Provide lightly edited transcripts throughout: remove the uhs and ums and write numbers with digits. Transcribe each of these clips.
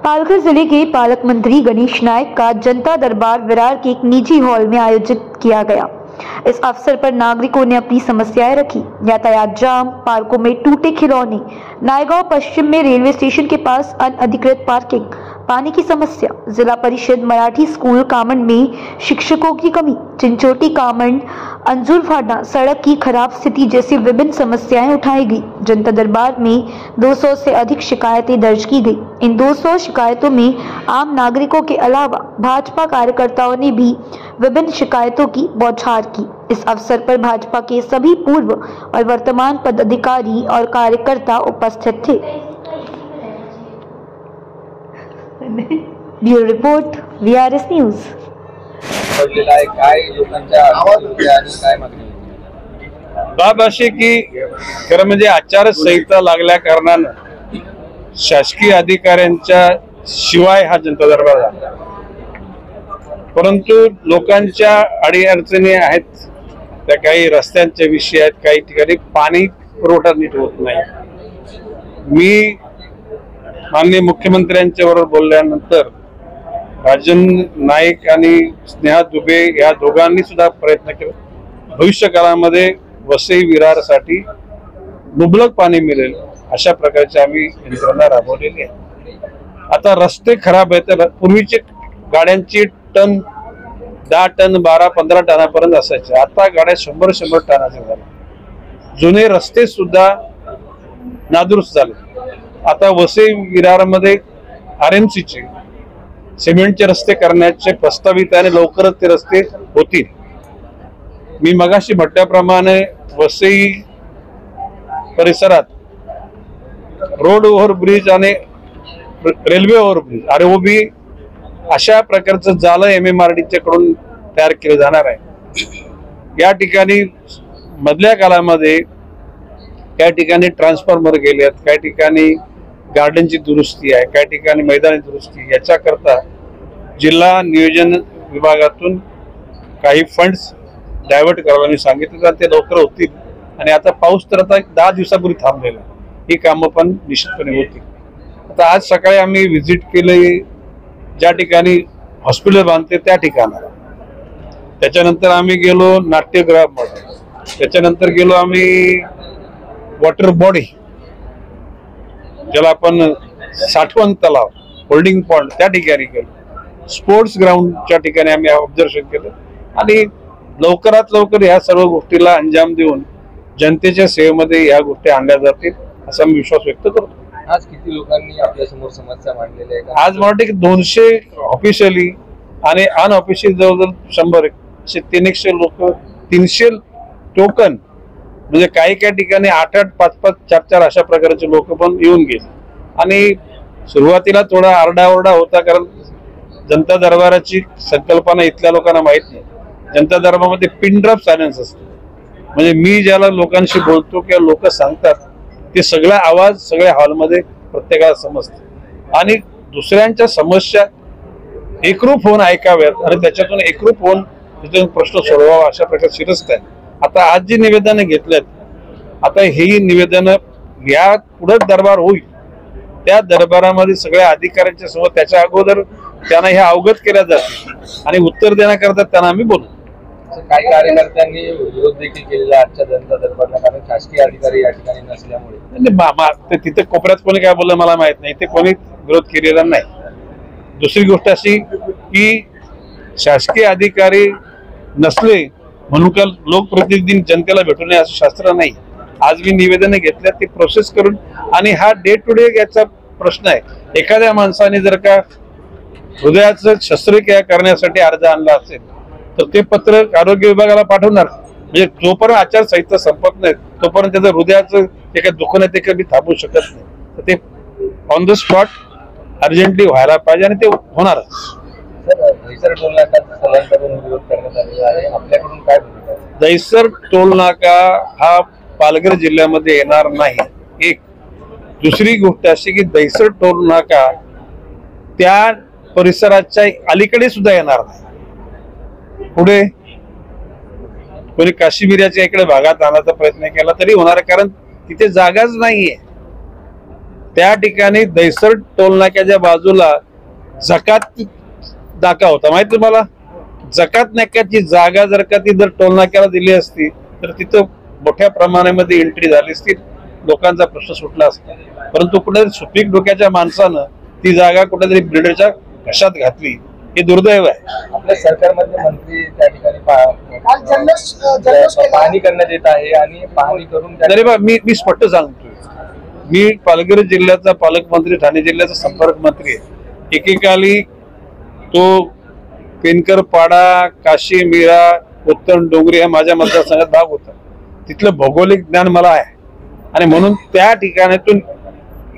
पालघर जिले के पालक मंत्री गणेश नायक का जनता दरबार विरार के एक निजी हॉल में आयोजित किया गया। इस अवसर पर नागरिकों ने अपनी समस्याएं रखी। यातायात जाम, पार्कों में टूटे खिलौने, नायगांव पश्चिम में रेलवे स्टेशन के पास अनअधिकृत पार्किंग, पानी की समस्या, जिला परिषद मराठी स्कूल कामंड में शिक्षकों की कमी, चिंचोटी कामंड अंजुर फाड़ा सड़क की खराब स्थिति जैसी विभिन्न समस्याएं उठाई गई। जनता दरबार में 200 से अधिक शिकायतें दर्ज की गई। इन 200 शिकायतों में आम नागरिकों के अलावा भाजपा कार्यकर्ताओं ने भी विभिन्न शिकायतों की बौछार की। इस अवसर पर भाजपा के सभी पूर्व और वर्तमान पदाधिकारी और कार्यकर्ता उपस्थित थे। Bureau report, VRS news. बाब अशी की खरं म्हणजे आचारसंहिता लागल्या कारणानं शासकीय अधिकाऱ्यांच्या शिवाय हा जनता दरबार झाला, परंतु लोकांच्या अडीअडचणी आहेत त्या काही रस्त्यांचे विषय आहेत, काही ठिकाणी पाणी पुरवठा नीट होत नाही। मी माननीय मुख्यमंत्र्यांच्या बरोबर बोलल्यानंतर राजन नाईक आणि स्नेहा दुबे या दोघांनी सुद्धा प्रयत्न केला। भविष्य काळामध्ये वसई विरारसाठी मुबलक पाणी मिळेल अशा प्रकारची आम्ही यंत्रणा राबवलेली आहे। आता रस्ते खराब आहेत, तर पूर्वीचे गाड्यांची टन 10 टन 12-15 टनापर्यंत असायचे, आता गाड्या 100-100 टनाच्या झाल्या। जुने रस्ते सुद्धा नादुरुस्त झाले। आता वसई विरारमध्ये RMCचे सिमेंटचे रस्ते करण्याचे प्रस्तावित आणि लवकरच ते रस्ते होतील। मी मगाशी म्हटल्याप्रमाणे वसई परिसरात रोड ओव्हरब्रिज आणि रेल्वे ओव्हरब्रिज ROB अशा प्रकारचं जाळं MMRDच्या कडून तयार केलं जाणार आहे। या ठिकाणी मधल्या काळामध्ये काही ठिकाणी ट्रान्सफॉर्मर गेले आहेत, काही ठिकाणी गार्डनची दुरुस्ती आहे, काही ठिकाणी मैदानी दुरुस्ती, याच्याकरता जिल्हा नियोजन विभागातून काही फंड्स डायव्हर्ट करायला मी सांगितलं तर ते लवकर होतील। आणि आता पाऊस तर आता 10 दिवसापूर्वी थांबलेला, ही कामं पण निश्चितपणे होतील। आता आज सकाळी आम्ही व्हिजिट केली ज्या ठिकाणी हॉस्पिटल बांधते त्या ठिकाणाला, त्याच्यानंतर आम्ही गेलो नाट्यगृहामध्ये, त्याच्यानंतर गेलो आम्ही वॉटर बॉडी ज्याला आपण साठवण तलाव होल्डिंग पॉइंट त्या ठिकाणी गेलो, स्पोर्ट्स ग्राउंडच्या ठिकाणी आम्ही ऑब्झर्वेशन केलं आणि लवकरात लवकर या सर्व गोष्टीला अंजाम देऊन जनतेच्या सेवेमध्ये या गोष्टी आणल्या जातील असा मी विश्वास व्यक्त करतो। आज किती लोकांनी आपल्या समोर समस्या मांडलेल्या आहेत? आज मला वाटतं की 200 ऑफिशियली आणि अनऑफिशियल जवळजवळ 100 असे 300 लोक, 300 टोकन, म्हणजे काही काही ठिकाणी 8-8, 5-5, 4-4 अशा प्रकारचे लोक पण येऊन गेले। आणि सुरुवातीला थोडा आरडाओरडा होता, कारण जनता दरबाराची संकल्पना इथल्या लोकांना माहित नाही। जनता दरबारामध्ये पिन ड्रॉप सायलेन्स असतो, म्हणजे मी ज्याला लोकांशी बोलतो किंवा लोक सांगतात ते सगळा आवाज सगळ्या हॉलमध्ये प्रत्येकाला समजतो आणि दुसऱ्यांच्या समस्या एकरूप होऊन ऐकाव्यात आणि त्याच्यातून एकरूप होऊन त्यातून प्रश्न सोडवावा अशा प्रकारे शिरस्त आहे। आता आज जी निवेदनं घेतलेत, आता ही निवेदनं या पुढे दरबार होईल त्या दरबारामध्ये सगळ्या अधिकाऱ्यांच्या समोर त्याच्या अगोदर त्यांना हे अवगत केल्या जातील आणि उत्तर देण्याकरता त्यांना आम्ही बोलू। काही कार्यकर्त्यांनी विरोध देखील केलेला आजच्या जनता दरबारला, कारण शासकीय अधिकारी या ठिकाणी नसल्यामुळे। तिथे कोपऱ्यात कोणी काय बोललं मला माहित नाही, ते कोणी विरोध केलेला नाही। दुसरी गोष्ट अशी की शासकीय अधिकारी नसले म्हणून का लोकप्रतिनिधी जनतेला भेटू नये असं शास्त्र नाही। आज मी निवेदन घेतल्या ते प्रोसेस करून, आणि हा डे टू डे याचा प्रश्न आहे। एखाद्या माणसाने जर का हृदयाचं शस्त्रक्रिया करण्यासाठी अर्ज आणला असेल तर ते पत्र आरोग्य विभागाला पाठवणार, म्हणजे जोपर्यंत आचारसंहिता संपत नाही तोपर्यंत त्याचं हृदयाचं जे काही दुखणं ते कधी थांबू शकत नाही, तर ते ऑन द स्पॉट अर्जंटली व्हायला पाहिजे आणि ते होणारच। दहिसर टोल नाका हा पालघर जिल्ह्यामध्ये येणार नाही। एक दुसरी गोष्ट अशी की दहिसर टोल नाका त्या परिसराच्या अलीकडे सुद्धा येणार नाही। पुढे कोणी काश्मीरच्या इकडे भागात आणण्याचा प्रयत्न केला तरी होणार, कारण तिथे जागाच नाहीये। त्या ठिकाणी दैसर टोलनाक्याच्या बाजूला जकात नाका होता माहिती तुम्हाला. जकात नाक्याची जागा जर का ती जर टोलनाक्याला दिली असती तर तिथं मोठ्या प्रमाणामध्ये एंट्री झाली असती, लोकांचा प्रश्न सुटला असता. परंतु कुठेतरी सुपीक डोक्याच्या माणसानं ती जागा कुठेतरी बिल्डरच्या घशात घातली, हे दुर्दैव आहे. आपल्या सरकारमधले मंत्री त्या ठिकाणी पाहणी करण्यात येत आहे आणि पाहणी करून तरी बा मी स्पष्ट सांगतोय, मी पालघर जिल्ह्याचा पालकमंत्री, ठाणे जिल्ह्याचा संपर्क मंत्री आहे. एकेकाली तो पेनकर पाडा, काशी मीरा, उत्तम डोंगरी हा माझ्या मतदारसंघात भाग होता. तिथलं भौगोलिक ज्ञान मला आहे आणि म्हणून त्या ठिकाणातून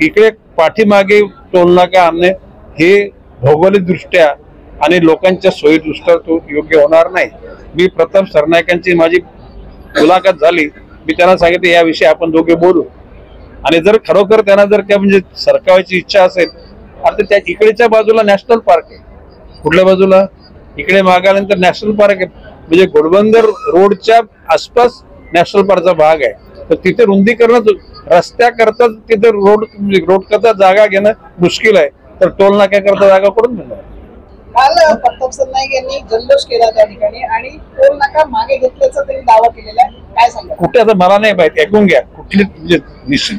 इकडे पाठीमागे टोलनाका आणणे हे भौगोलिक दृष्ट्या आणि लोकांच्या सोयी दृष्ट्या तो योग्य होणार नाही. मी प्रथम सरनाईकांची माझी मुलाखत झाली, मी त्यांना सांगितले याविषयी आपण दोघे बोलू आणि जर खरोखर त्यांना जर काय म्हणजे सरकारची इच्छा असेल तर त्या इकडेच्या बाजूला नॅशनल पार्क आहे. कुठल्या बाजूला? इकडे मागानंतर नॅशनल पार्क आहे, म्हणजे घोडबंदर रोडच्या आसपास नॅशनल पार्कचा भाग आहे. तर तिथे रुंदीकरण रस्त्याकरता तिथे रोड करता जागा घेणं मुश्किल आहे, तर टोल नाक्याकरता जागा कुठून मिळणार? काल प्रताप सरनाईक यांनी जल्लोष केला त्या ठिकाणी आणि टोल नाका मागे घेतल्याचा त्यांनी दावा केलेला आहे, काय सांगा? कुठे आता मला नाही माहिती, ऐकून घ्या. कुठली निश्चित